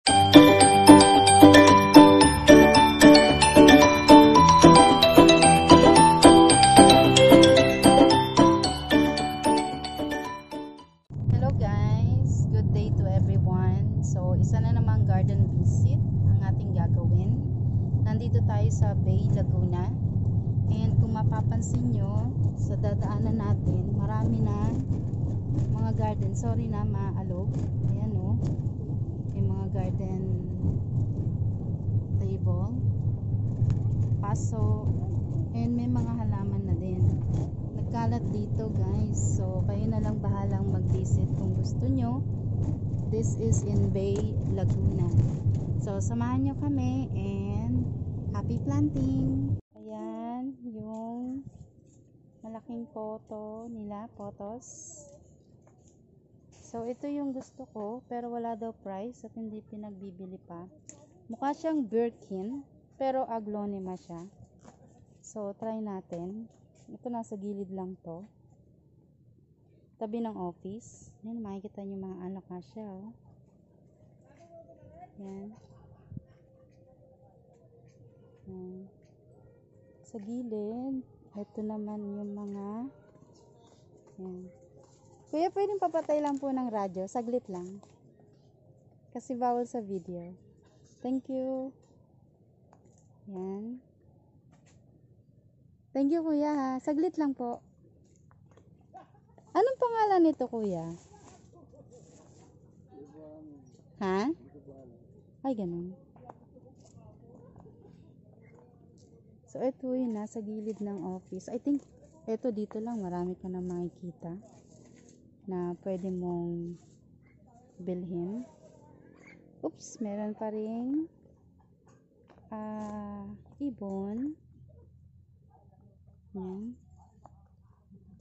Hello guys, good day to everyone. So isa na namang garden visit ang ating gagawin. Nandito tayo sa Bay Laguna. And kung mapapansin nyo, sa dadaanan natin, marami na mga garden. Sorry na, maalog. Ayan o. May mga garden table, paso, and may mga halaman na din. Nagkalat dito guys. So kayo na lang bahalang mag-visit kung gusto nyo. This is in Bay Laguna. So samahan nyo kami and happy planting! Ayan yung malaking photos. So ito yung gusto ko pero wala daw price at hindi pinagbibili pa. Mukha siyang Birkin pero aglonema siya. So try natin. Ito nasa gilid lang to. Tabi ng office. Yan, makikita nyo mga alakasya oh. Yan. Yan. Sa gilid, ito naman yung mga yan. Kuya, pwedeng papatay lang po ng radyo. Saglit lang. Kasi bawal sa video. Thank you. Yan. Thank you kuya ha. Saglit lang po. Anong pangalan nito kuya? Ha? Ay ganun. So ito yung nasa gilid ng office. I think ito dito lang marami ka na makikita na pwede mong bilhin. Oops, meron pa ring ibon. Yan.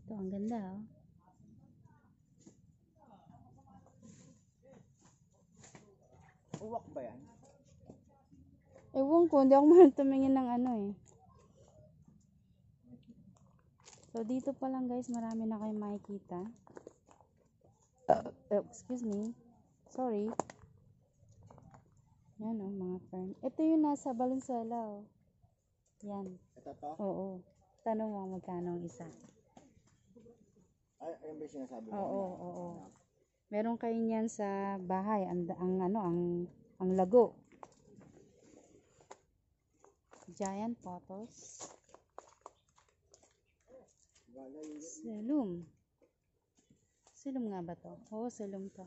Ito ang ganda oh. Uwak ba yan? Ewan ko, hindi ako mahal tumingin ng ano eh. So dito pa lang guys, marami na kayong makikita. Excuse me. Sorry. Yan oh, mga fern. Ito yung nasa Valenzuela oh. Yan. Ito to? Oo. Tanong mo magkano ang isa. Ay, ayun ba yung sinasabi mo? Oo. Meron kayo niyan sa bahay. Ang lago. Giant photos. Selum. Selum nga ba to? Oo, selum to.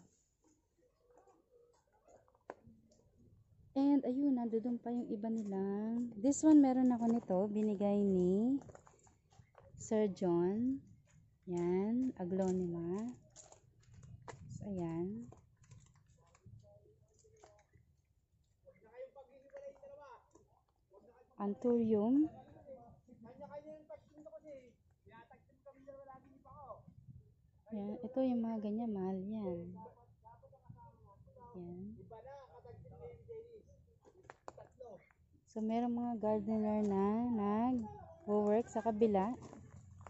And ayun, nandoon pa yung iba nilang. This one meron ako nito. Binigay ni Sir John. Yan. Aglonema. So, ayan. Anthurium. Yan. Ito yung mga ganyan. Mahal yan. Yan. So, merong mga gardener na nag-work sa kabila.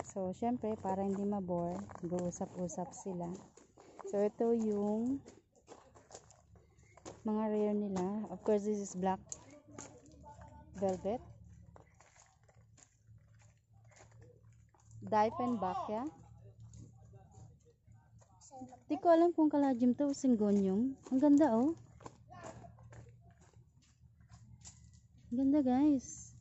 So, syempre, para hindi mabore, go-usap-usap sila. So, ito yung mga rare nila. Of course, this is black velvet. Diefenbachia. Di ko alam kung caladium to o syngonium. Ang ganda oh. Ang ganda guys.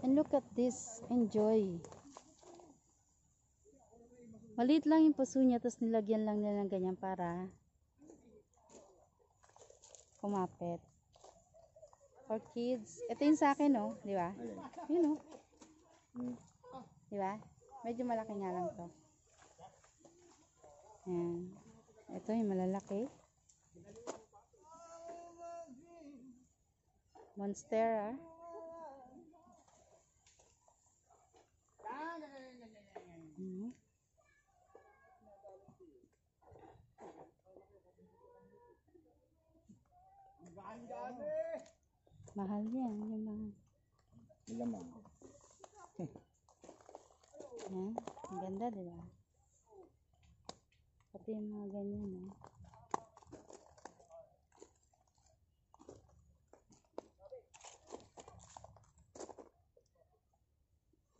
And look at this. Enjoy. Maliit lang yung puso niya, tapos nilagyan lang nila ng ganyan para kumapit. For kids. Ito yung sa akin, oh. Di ba? Yun, oh. Di ba? Medyo malaki nga lang to. Ayan. Ito yung malalaki. Monstera. Mahal yan. Yung mga Lamang. yan. Ang ganda, diba? Ito yung mga ganyan, eh.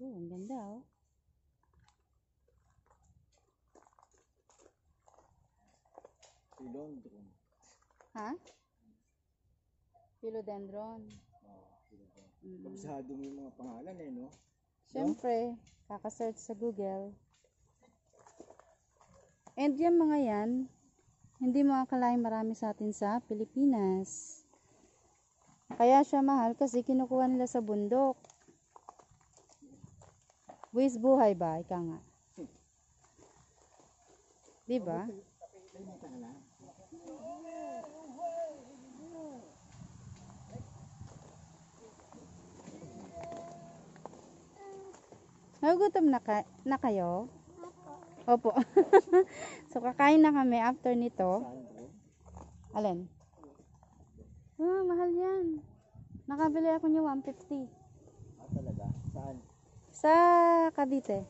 Ang ganda, oh. Philodendron. Ha? Philodendron. Philodendron. Babasado mo yung mga pangalan eh, no? Siyempre, kakasearch sa Google. And yung mga yan, hindi mo akalain marami sa atin sa Pilipinas. Kaya siya mahal kasi kinukuha nila sa bundok. Buwis buhay ba? Ika nga. Diba? Nagugutom na kayo? Opo. So, kakain na kami after nito. Alin? Mahal yan. Nakabili ako niya 150. Talaga? Saan? Sa Cavite.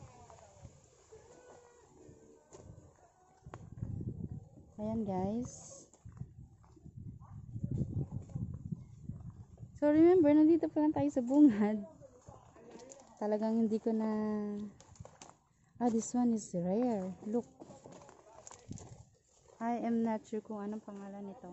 Ayan, guys. So, remember, nandito pa lang tayo sa bungad. Talagang hindi ko na... this one is rare. Look. I am not sure kung anong pangalan nito.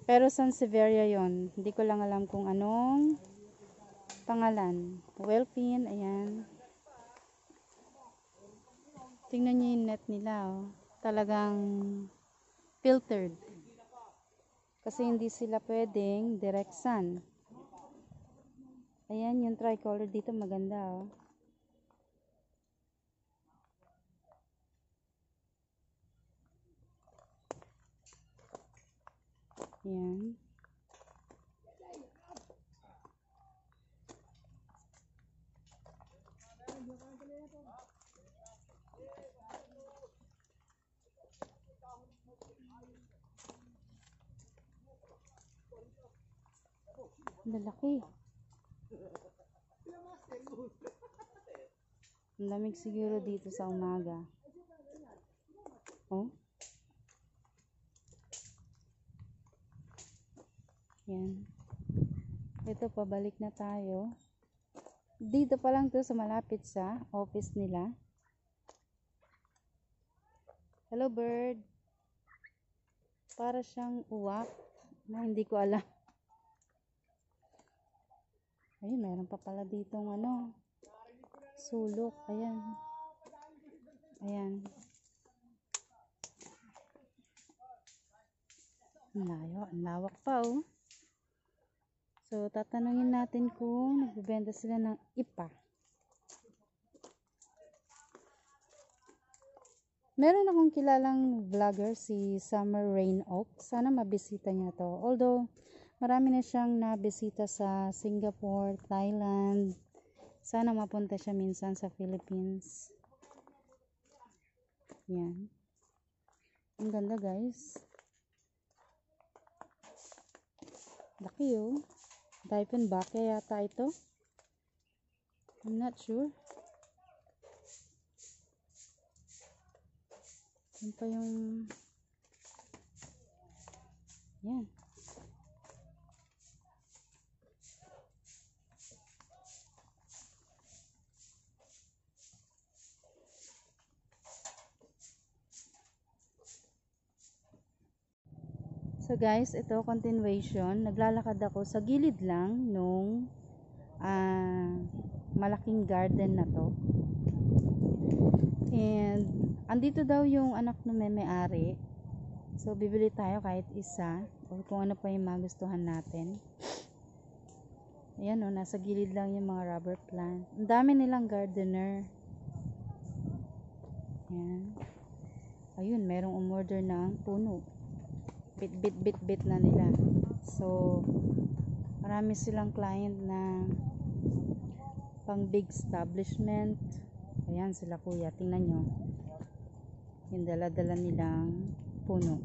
Pero Sansevieria yon. Hindi ko lang alam kung anong pangalan. Wellpin, ayan. Tingnan niyo yung net nila, oh. Talagang filtered. Kasi hindi sila pwedeng direct sun. Ayan, yung tricolor dito maganda, oh. Ayan. Lalaki. Ang lamig siguro dito sa umaga. Oh. Yan. Ito, pabalik na tayo. Dito pa lang to sa malapit sa office nila. Hello, bird. Para siyang uwak na hindi ko alam. Ayun, meron pa pala ditong ano, sulok. Ayan. Ayan. Ang layo. Ang lawak pa, oh. So, tatanungin natin kung nagbebenta sila ng ipa. Meron akong kilalang vlogger, si Summer Rain Oak. Sana mabisita niya to. Although, marami na siyang nabisita sa Singapore, Thailand. Sana mapunta siya minsan sa Philippines. Yan. Ang ganda, guys. Laki, oh. Diamondback yata ito. I'm not sure. Yan pa yung... Yan. So guys, ito continuation. Naglalakad ako sa gilid lang nung malaking garden na to. And andito daw yung anak ng may-ari. So bibili tayo kahit isa o kung ano pa yung magustuhan natin. Ayan, oh, nasa gilid lang yung mga rubber plant. Ang dami nilang gardener. Ayan. Ayun, merong umorder ng puno. Bit na nila. So, marami silang client na pang big establishment. Ayan sila, kuya. Tingnan nyo. Yung dala-dala nilang puno.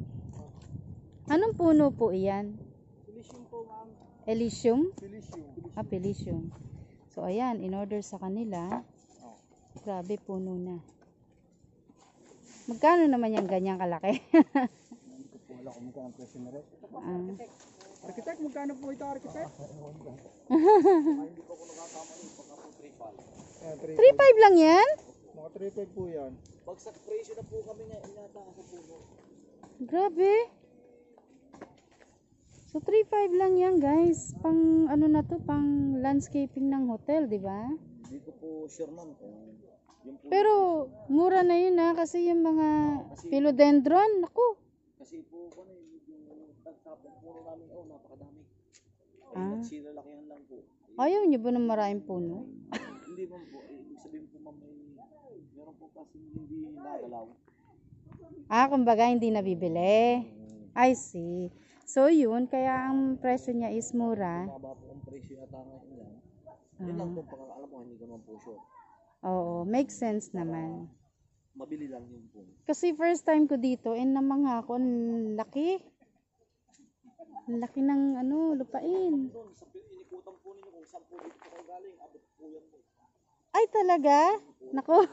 Anong puno po iyan? Tulisyon po, ma'am. Elysium? Silicium. Ah, Pelicium. So, ayan, in order sa kanila, Oh. grabe, puno na. Magkano naman yung ganyang kalaki? Hindi ko po alam kung magkano ang presyo na rin. Ah. Architect, magkano po ito, architect? Hindi pa po nakakamali. Baka po 3.5. 3.5 lang yan? Mga 3.5 po yan. Bagsak presyo na po kami nga inata sa puno. Grabe. So 3.5 lang yan, guys. Pang ano na to, pang landscaping ng hotel, di ba? Hindi ko po sure ma'am kung yung po. Pero mura na yun ha, kasi yung mga philodendron, naku. Kasi po ano yung tagtapong puno namin, oh napakadami. Ah. Nagsilalakihan lang po. Ayaw nyo ba ng maraming puno? Hindi ma'am po, ibig sabihin po ma'am meron po kasi hindi nagalaw. Ah, kumbaga hindi nabibili. I see. So yun, kaya ang presyo niya is mura. Mababa po ang presyo yata ngayon yan. Yun lang po pagkakaalam ko, hindi ko naman po sure. Oo, makes sense naman. Mabili lang yun po. Kasi first time ko dito, namangha ako, ang laki. Ang laki ng ano, lupain. Doon, sa inikutan po ninyo kung saan po dito kayo galing, abot po yan po. Ay, talaga? Nako.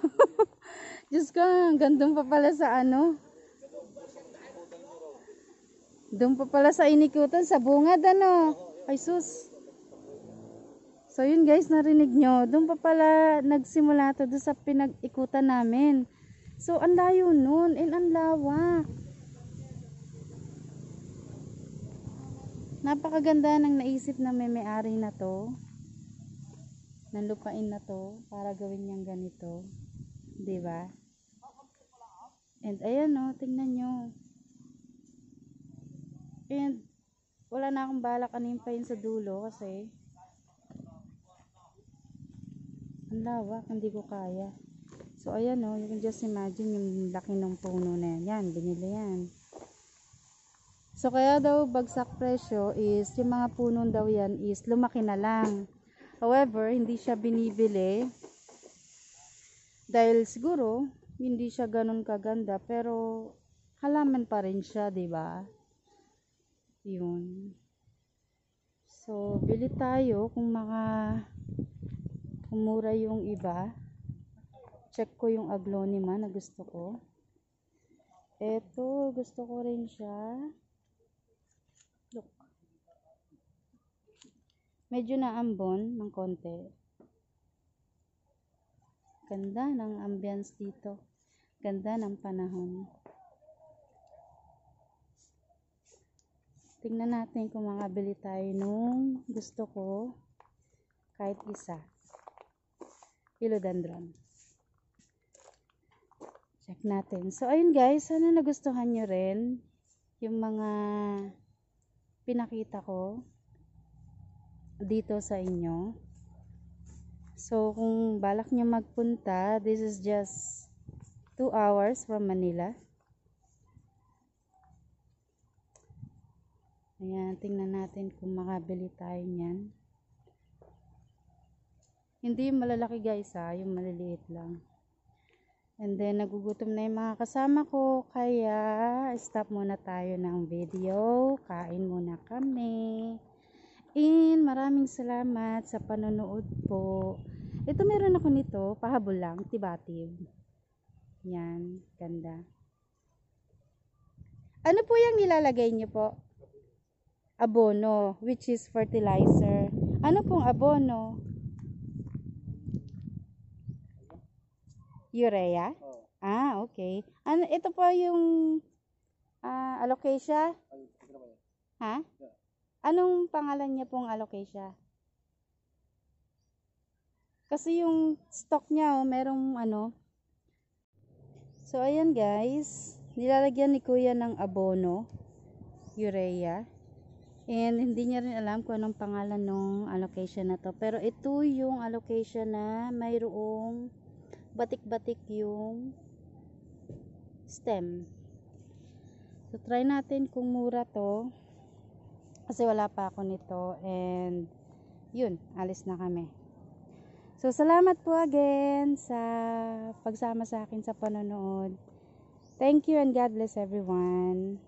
Diyos ko, gandun pa pala sa ano. Doon pa pala sa inikutan, sa bungad ano. Ay sus. So yun guys, narinig nyo. Doon pa pala nagsimula to doon sa pinag-ikutan namin. So ang layo nun, and ang lawak. Napakaganda ng naisip na may-ari na to. Ng lupain na to para gawin niyang ganito. 'Di ba? And ayan oh, tingnan nyo. And wala na akong balak anin pa yun sa dulo kasi ang lawak, hindi ko kaya. So ayan oh, you can just imagine yung laki ng puno na yan. Yan, binili yan. So kaya daw bagsak presyo is yung mga puno daw yan is lumaki na lang. However, hindi siya binibili dahil siguro hindi siya ganun kaganda, pero halaman pa rin siya, 'di ba? Yun. So, bili tayo kung mura yung iba. Check ko yung aglonema na gusto ko. Eto, gusto ko rin siya. Look. Medyo naambon ng konti. Ganda ng ambience dito. Ganda ng panahon. Tingnan natin kung makabili tayo nung gusto ko. Kahit isa. Philodendron. Check natin. So, ayun guys. Sana nagustuhan nyo rin yung mga pinakita ko dito sa inyo. So, kung balak nyo magpunta, this is just 2 hours from Manila. Ayan, tingnan natin kung makabili tayo niyan. Hindi yung malalaki guys ha, yung maliliit lang. And then, nagugutom na yung mga kasama ko, kaya stop muna tayo ng video. Kain muna kami. And maraming salamat sa panonood po. Ito meron ako nito, pahabol lang, tibatib. Yan, ganda. Ano po yung nilalagay niyo po? Abono, which is fertilizer. Ano pong abono? Urea? Oh. Ah, okay. Ano, ito po yung alocasia? Ha? Anong pangalan niya pong alocasia? Kasi yung stock niya, oh, merong ano. So, ayan guys. Nilalagyan ni Kuya ng abono. Urea. And hindi niya rin alam kung anong pangalan ng allocation na to. Pero ito yung allocation na mayroong batik-batik yung stem. So try natin kung mura to. Kasi wala pa ako nito. And yun, alis na kami. So salamat po again sa pagsama sa akin sa panonood. Thank you and God bless everyone.